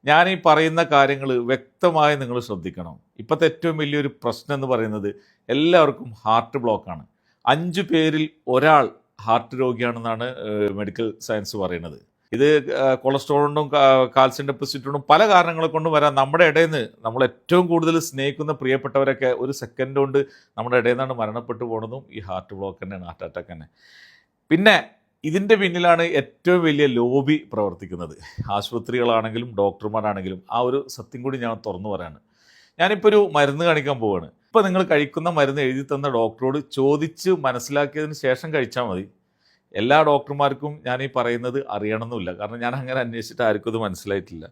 ഞാൻ ഈ പറയുന്ന കാര്യങ്ങൾ വ്യക്തമായി നിങ്ങൾ ശ്രദ്ധിക്കണം. ഇപ്പോഴത്തെ ഏറ്റവും വലിയൊരു പ്രശ്നം എന്ന് പറയുന്നത് എല്ലാവർക്കും ഹാർട്ട് ബ്ലോക്കാണ്. 5 പേരിൽ ഒരാൾ ഹാർട്ട് രോഗിയാണെന്നാണ് മെഡിക്കൽ സയൻസ് പറയുന്നത്. ഇത് കൊളസ്ട്രോളിനും കാൽസ്യം ഡെപ്പോസിറ്റിനും പല കാരണങ്ങളെ കൊണ്ടും വരാം. നമ്മുടെ ഇടയിൽ നിന്ന് നമ്മൾ ഏറ്റവും കൂടുതൽ സ്നേഹിക്കുന്ന പ്രിയപ്പെട്ടവരൊക്കെ ഒരു സെക്കൻഡ് കൊണ്ട് നമ്മുടെ ഇടയിൽ നിന്നാണ് മരണപ്പെട്ടു പോകുന്നതും ഈ ഹാർട്ട് ബ്ലോക്ക് തന്നെയാണ്, ഹാർട്ട് അറ്റാക്ക് തന്നെ. പിന്നെ ഇതിൻ്റെ പിന്നിലാണ് ഏറ്റവും വലിയ ലോബി പ്രവർത്തിക്കുന്നത്. ആശുപത്രികളാണെങ്കിലും ഡോക്ടർമാരാണെങ്കിലും ആ ഒരു സത്യം കൂടി ഞാൻ തുറന്നു പറയാണ്. ഞാനിപ്പോൾ ഒരു മരുന്ന് കാണിക്കാൻ പോവുകയാണ്. ഇപ്പോൾ നിങ്ങൾ കഴിക്കുന്ന മരുന്ന് എഴുതി തന്ന ഡോക്ടറോട് ചോദിച്ച് മനസ്സിലാക്കിയതിന് ശേഷം കഴിച്ചാൽ മതി. എല്ലാ ഡോക്ടർമാർക്കും ഞാൻ ഈ പറയുന്നത് അറിയണമെന്നില്ല. കാരണം ഞാൻ അങ്ങനെ അന്വേഷിച്ചിട്ട് ആർക്കും ഇത് മനസ്സിലായിട്ടില്ല.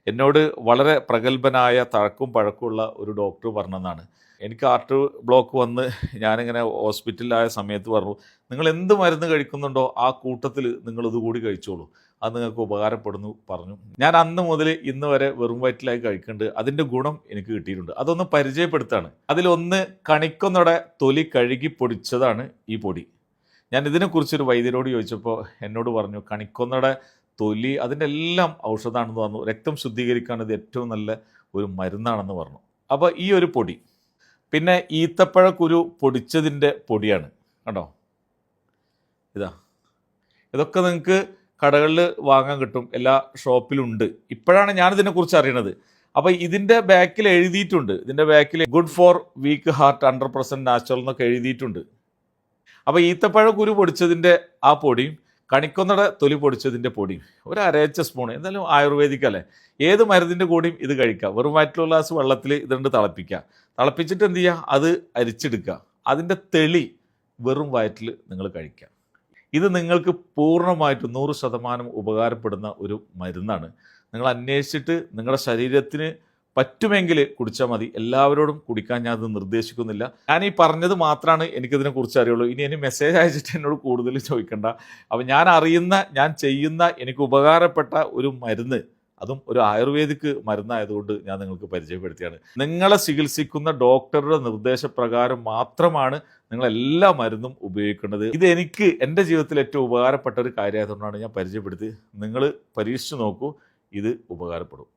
എന്നോട് വളരെ പ്രഗത്ഭനായ തഴക്കും പഴക്കമുള്ള ഒരു ഡോക്ടർ പറഞ്ഞതാണ്, എനിക്ക് ഹാർട്ട് ബ്ലോക്ക് വന്ന് ഞാനിങ്ങനെ ഹോസ്പിറ്റലിലായ സമയത്ത് പറഞ്ഞു, നിങ്ങൾ എന്ത് മരുന്ന് കഴിക്കുന്നുണ്ടോ ആ കൂട്ടത്തിൽ നിങ്ങൾ ഇതുകൂടി കഴിച്ചോളൂ, അത് നിങ്ങൾക്ക് ഉപകാരപ്പെടുന്നു പറഞ്ഞു. ഞാൻ അന്ന് മുതൽ ഇന്ന് വരെ വെറും വയറ്റിലായി കഴിക്കുന്നുണ്ട്. അതിൻ്റെ ഗുണം എനിക്ക് കിട്ടിയിട്ടുണ്ട്. അതൊന്ന് പരിചയപ്പെടുത്താണ്. അതിലൊന്ന് കണിക്കൊന്നയുടെ തൊലി കഴുകി പൊടിച്ചതാണ് ഈ പൊടി. ഞാൻ ഇതിനെക്കുറിച്ചൊരു വൈദ്യരോട് ചോദിച്ചപ്പോൾ എന്നോട് പറഞ്ഞു, കണിക്കൊന്നയുടെ തൊലി അതിൻ്റെ എല്ലാം ഔഷധമാണെന്ന് പറഞ്ഞു, രക്തം ശുദ്ധീകരിക്കാൻ ഇത് ഏറ്റവും നല്ല ഒരു മരുന്നാണെന്ന് പറഞ്ഞു. അപ്പോൾ ഈ ഒരു പൊടി, പിന്നെ ഈത്തപ്പഴക്കുരു പൊടിച്ചതിൻ്റെ പൊടിയാണ്, കണ്ടോ ഇതൊക്കെ നിങ്ങൾക്ക് കടകളിൽ വാങ്ങാൻ കിട്ടും, എല്ലാ ഷോപ്പിലും ഉണ്ട്. ഇപ്പോഴാണ് ഞാനിതിനെക്കുറിച്ച് അറിയണത്. അപ്പോൾ ഇതിൻ്റെ ബാക്കിൽ എഴുതിയിട്ടുണ്ട്, ഇതിൻ്റെ ബാക്കിൽ good for weak heart 100% natural എന്നൊക്കെ എഴുതിയിട്ടുണ്ട്. അപ്പോൾ ഈത്തപ്പഴക്കുരു പൊടിച്ചതിൻ്റെ ആ പൊടിയും കണിക്കൊന്നയുടെ തൊലി പൊടിച്ചതിൻ്റെ പൊടിയും ഒരു അരച്ച സ്പൂൺ, എന്തായാലും ആയുർവേദിക് അല്ലേ, ഏത് മരുന്നിൻ്റെ കൂടിയും ഇത് കഴിക്കാം. വെറും വയറ്റിലുള്ള ഗ്ലാസ് വെള്ളത്തിൽ ഇതുകൊണ്ട് തിളപ്പിക്കുക. തിളപ്പിച്ചിട്ട് എന്ത് ചെയ്യുക, അത് അരിച്ചെടുക്കുക. അതിൻ്റെ തെളി വെറും വയറ്റിൽ നിങ്ങൾ കഴിക്കുക. ഇത് നിങ്ങൾക്ക് പൂർണ്ണമായിട്ടും 100% ഉപകാരപ്പെടുന്ന ഒരു മരുന്നാണ്. നിങ്ങൾ അന്വേഷിച്ചിട്ട് നിങ്ങളുടെ ശരീരത്തിന് പറ്റുമെങ്കിൽ കുടിച്ചാൽ മതി. എല്ലാവരോടും കുടിക്കാൻ ഞാൻ അത് നിർദ്ദേശിക്കുന്നില്ല. ഞാൻ ഈ പറഞ്ഞത് മാത്രമാണ് എനിക്കിതിനെക്കുറിച്ച് അറിയുള്ളൂ. ഇനി മെസ്സേജ് അയച്ചിട്ട് എന്നോട് കൂടുതൽ ചോദിക്കണ്ട. അപ്പോൾ ഞാൻ അറിയുന്ന, ഞാൻ ചെയ്യുന്ന, എനിക്ക് ഉപകാരപ്പെട്ട ഒരു മരുന്ന്, അതും ഒരു ആയുർവേദിക് മരുന്നായതുകൊണ്ട് ഞാൻ നിങ്ങൾക്ക് പരിചയപ്പെടുത്തിയാണ്. നിങ്ങളെ ചികിത്സിക്കുന്ന ഡോക്ടറുടെ നിർദ്ദേശപ്രകാരം മാത്രമാണ് നിങ്ങൾ എല്ലാ മരുന്നും ഉപയോഗിക്കേണ്ടത്. ഇത് എനിക്ക് എൻ്റെ ജീവിതത്തിൽ ഏറ്റവും ഉപകാരപ്പെട്ട ഒരു കാര്യമായതുകൊണ്ടാണ് ഞാൻ പരിചയപ്പെടുത്തി. നിങ്ങൾ പരീക്ഷിച്ച് നോക്കൂ, ഇത് ഉപകാരപ്പെടും.